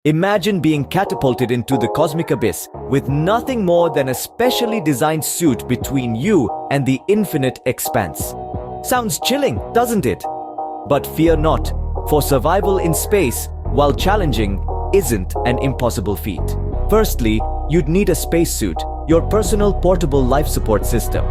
Imagine being catapulted into the cosmic abyss with nothing more than a specially designed suit between you and the infinite expanse. Sounds chilling, doesn't it? But fear not, for survival in space, while challenging, isn't an impossible feat. Firstly, you'd need a spacesuit, your personal portable life support system.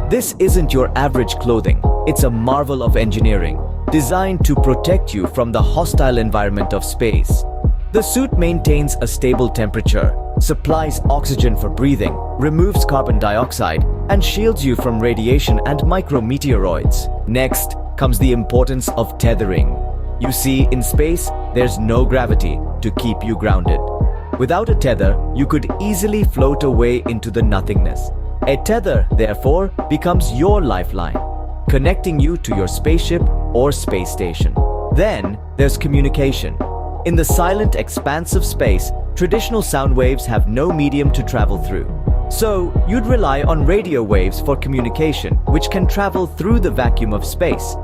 This isn't your average clothing, it's a marvel of engineering, designed to protect you from the hostile environment of space. The suit maintains a stable temperature, supplies oxygen for breathing, removes carbon dioxide, and shields you from radiation and micrometeoroids. Next comes the importance of tethering. You see, in space, there's no gravity to keep you grounded. Without a tether, you could easily float away into the nothingness. A tether, therefore, becomes your lifeline, connecting you to your spaceship or space station. Then, there's communication. In the silent expanse of space, traditional sound waves have no medium to travel through. So, you'd rely on radio waves for communication, which can travel through the vacuum of space.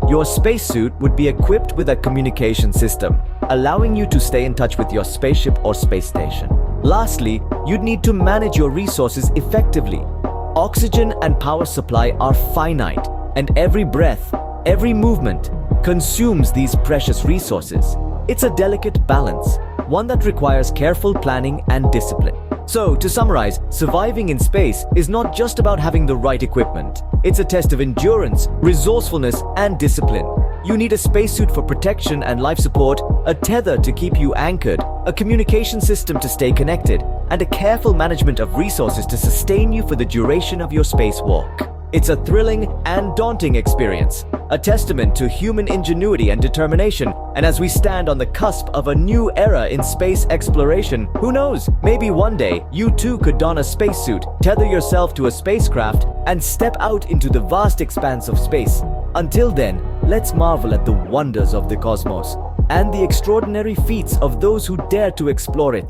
Your spacesuit would be equipped with a communication system, allowing you to stay in touch with your spaceship or space station. Lastly, you'd need to manage your resources effectively. Oxygen and power supply are finite, and every breath, every movement, consumes these precious resources. It's a delicate balance, one that requires careful planning and discipline. So, to summarize, surviving in space is not just about having the right equipment. It's a test of endurance, resourcefulness, and discipline. You need a spacesuit for protection and life support, a tether to keep you anchored, a communication system to stay connected, and a careful management of resources to sustain you for the duration of your spacewalk. It's a thrilling and daunting experience, a testament to human ingenuity and determination, and as we stand on the cusp of a new era in space exploration, who knows, maybe one day you too could don a spacesuit, tether yourself to a spacecraft, and step out into the vast expanse of space. Until then, let's marvel at the wonders of the cosmos and the extraordinary feats of those who dare to explore it.